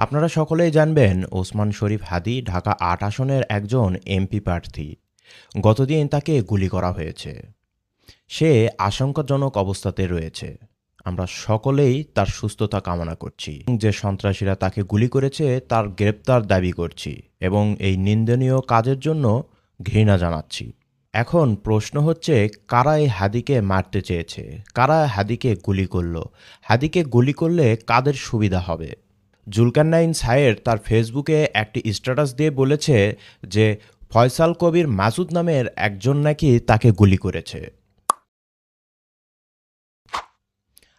আপনারা সকলেই জানবেন ওসমান শরীফ হাদী ঢাকা ৮ আসনের একজন এমপি প্রার্থী। গতদিন তাকে গুলি করা হয়েছে। সে আশঙ্কাজনক অবস্থাতে রয়েছে। আমরা সকলেই তার সুস্থতা কামনা করছি। যে সন্ত্রাসীরা তাকে গুলি করেছে তার গ্রেপ্তার দাবি করছি এবং এই নিন্দনীয় কাজের জন্য ঘৃণা জানাচ্ছি। এখন প্রশ্ন হচ্ছে, কারা এই হাদীকে মারতে চেয়েছে? কারা হাদীকে গুলি করল? হাদীকে গুলি করলে কাদের সুবিধা হবে? জুলকারনাইন সায়ের তার ফেসবুকে একটি স্ট্যাটাস দিয়ে বলেছে যে ফয়সাল কবির মাসুদ নামের একজন নাকি তাকে গুলি করেছে,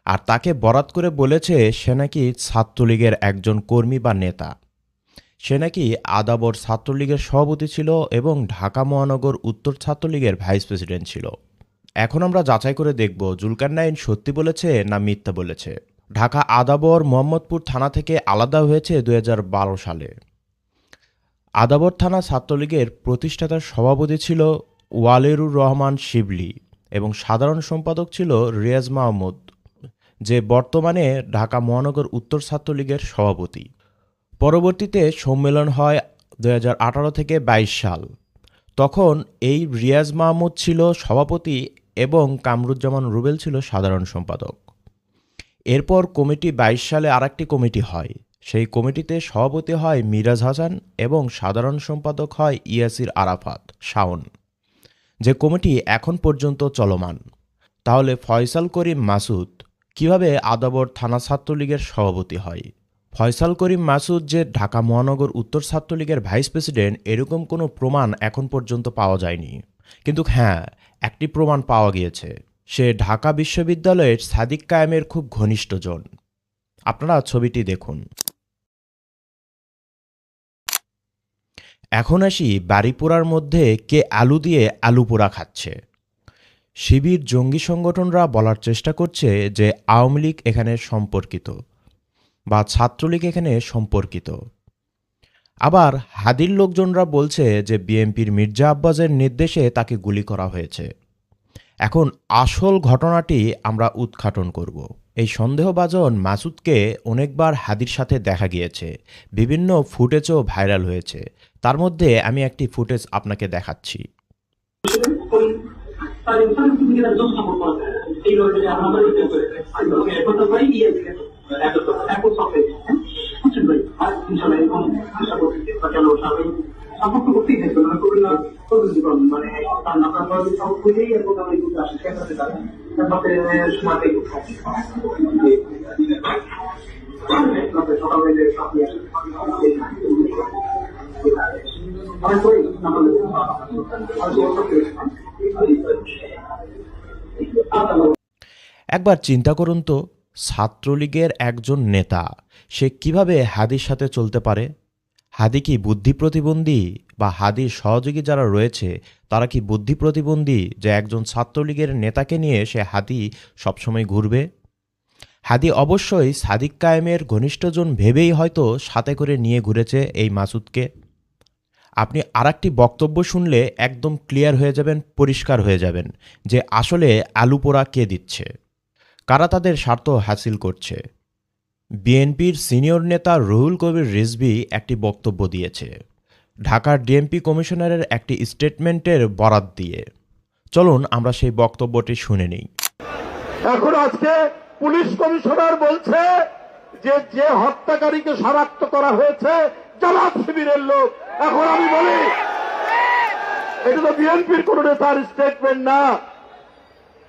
আর তাকে বরাত করে বলেছে সে নাকি ছাত্রলীগের একজন কর্মী বা নেতা। সে নাকি আদাবর ছাত্রলীগের সভাপতি ছিল এবং ঢাকা মহানগর উত্তর ছাত্রলীগের ভাইস প্রেসিডেন্ট ছিল। এখন আমরা যাচাই করে দেখব জুলকারনাইন সত্যি বলেছে না মিথ্যা বলেছে। ঢাকা আদাবর মোহাম্মদপুর থানা থেকে আলাদা হয়েছে ২০১২ সালে। আদাবর থানা ছাত্রলীগের প্রতিষ্ঠাতার সভাপতি ছিল ওয়ালেরুর রহমান শিবলি এবং সাধারণ সম্পাদক ছিল রিয়াজ মাহমুদ, যে বর্তমানে ঢাকা মহানগর উত্তর ছাত্রলীগের সভাপতি। পরবর্তীতে সম্মেলন হয় ২০১৮ থেকে ২২ সাল। তখন এই রিয়াজ মাহমুদ ছিল সভাপতি এবং কামরুজ্জামান রুবেল ছিল সাধারণ সম্পাদক। এরপর কমিটি ২২ সালে আরেকটি কমিটি হয়। সেই কমিটিতে সভাপতি হয় মিরাজ হাসান এবং সাধারণ সম্পাদক হয় ইয়াসির আরাফাত শাওন, যে কমিটি এখন পর্যন্ত চলমান। তাহলে ফয়সাল করিম মাসুদ কিভাবে আদাবর থানা ছাত্রলীগের সভাপতি হয়? ফয়সাল করিম মাসুদ যে ঢাকা মহানগর উত্তর ছাত্রলীগের ভাইস প্রেসিডেন্ট, এরকম কোনো প্রমাণ এখন পর্যন্ত পাওয়া যায়নি। কিন্তু হ্যাঁ, একটি প্রমাণ পাওয়া গিয়েছে। সে ঢাকা বিশ্ববিদ্যালয়ের সাদিক কায়েমের খুব ঘনিষ্ঠজন। আপনারা ছবিটি দেখুন। এখন আসি বাড়িপোড়ার মধ্যে কে আলু দিয়ে আলু পোড়া খাচ্ছে। শিবির জঙ্গি সংগঠনরা বলার চেষ্টা করছে যে আওয়ামী লীগ এখানে সম্পর্কিত বা ছাত্রলীগ এখানে সম্পর্কিত। আবার হাদির লোকজনরা বলছে যে বিএনপির মির্জা আব্বাসের নির্দেশে তাকে গুলি করা হয়েছে। এখন আসল ঘটনাটি আমরা উদ্ঘাটন করব। এই সন্দেহভাজন মাসুদকে অনেকবার হাদির সাথে দেখা গিয়েছে, বিভিন্ন ফুটেজও ভাইরাল হয়েছে। তার মধ্যে আমি একটি ফুটেজ আপনাকে দেখাচ্ছি। একবার চিন্তা করুন তো, ছাত্রলীগের একজন নেতা সে কিভাবে হাদির সাথে চলতে পারে? হাদি কি বুদ্ধি প্রতিবন্ধী, বা হাদির সহযোগী যারা রয়েছে তারা কি বুদ্ধি প্রতিবন্ধী যে একজন ছাত্রলীগের নেতাকে নিয়ে সে হাদি সবসময় ঘুরবে? হাদি অবশ্যই সাদিক কায়েমের ঘনিষ্ঠজন ভেবেই হয়তো সাথে করে নিয়ে ঘুরেছে এই মাসুদকে। আপনি আরেকটি বক্তব্য শুনলে একদম ক্লিয়ার হয়ে যাবেন, পরিষ্কার হয়ে যাবেন যে আসলে আলু পোড়া কে দিচ্ছে, কারা তাদের স্বার্থ হাসিল করছে। বিএনপির সিনিয়র নেতা রুহুল কবির রিজভী একটি বক্তব্য দিয়েছে ঢাকার ডিএমপি কমিশনারের একটি স্টেটমেন্টের বরাত দিয়ে। চলুন আমরা সেই বক্তব্যটি শুনে নিই। এখন আজকে পুলিশ কমিশনার বলছে যে যে হত্যাকারীকে শনাক্ত করা হয়েছে জামাত শিবিরের লোক। এখন আমি বলি, এটা তো বিএনপির কোন নেতার স্টেটমেন্ট না,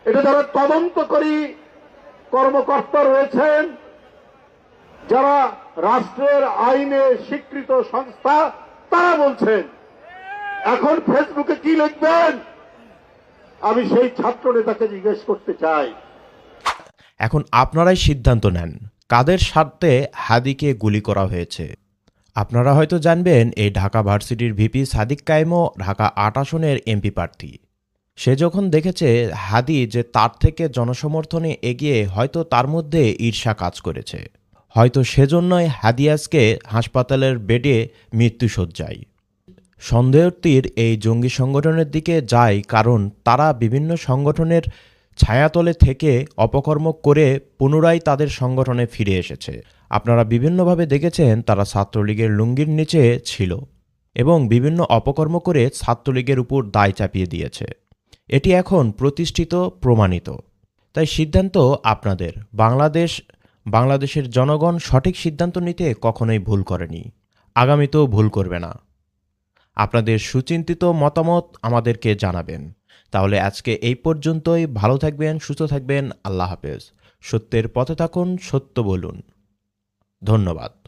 এটা যারা তদন্তকারী কর্মকর্তা রয়েছেন, যারা রাষ্ট্রের আইনে স্বীকৃত সংস্থা, তারা বলছেন। এখন ফেসবুকে কি লিখবেন আমি সেই ছাত্র নেতাকে জিজ্ঞেস করতে চাই। এখন আপনারাই সিদ্ধান্ত নেন কাদের স্বার্থে হাদিকে গুলি করা হয়েছে। আপনারা হয়তো জানবেন এই ঢাকা ভার্সিটির ভিপি সাদিক কায়েমও ঢাকা ৮ আসনের এমপি প্রার্থী। সে যখন দেখেছে হাদি যে তার থেকে জনসমর্থনে এগিয়ে, হয়তো তার মধ্যে ঈর্ষা কাজ করেছে। হয়তো সেজন্যই হাদি আজকে হাসপাতালের বেডে মৃত্যুশয্যায়। সন্দেহটির এই জঙ্গি সংগঠনের দিকে যায় কারণ তারা বিভিন্ন সংগঠনের ছায়াতলে থেকে অপকর্ম করে পুনরায় তাদের সংগঠনে ফিরে এসেছে। আপনারা বিভিন্নভাবে দেখেছেন তারা ছাত্রলীগের লুঙ্গির নিচে ছিল এবং বিভিন্ন অপকর্ম করে ছাত্রলীগের উপর দায় চাপিয়ে দিয়েছে। এটি এখন প্রতিষ্ঠিত, প্রমাণিত। তাই সিদ্ধান্ত আপনাদের। বাংলাদেশের জনগণ সঠিক সিদ্ধান্ত নিতে কখনোই ভুল করেনি, আগামীতেও ভুল করবে না। আপনাদের সুচিন্তিত মতামত আমাদেরকে জানাবেন। তাহলে আজকে এই পর্যন্তই। ভালো থাকবেন, সুস্থ থাকবেন। আল্লাহ হাফেজ। সত্যের পথে থাকুন, সত্য বলুন। ধন্যবাদ।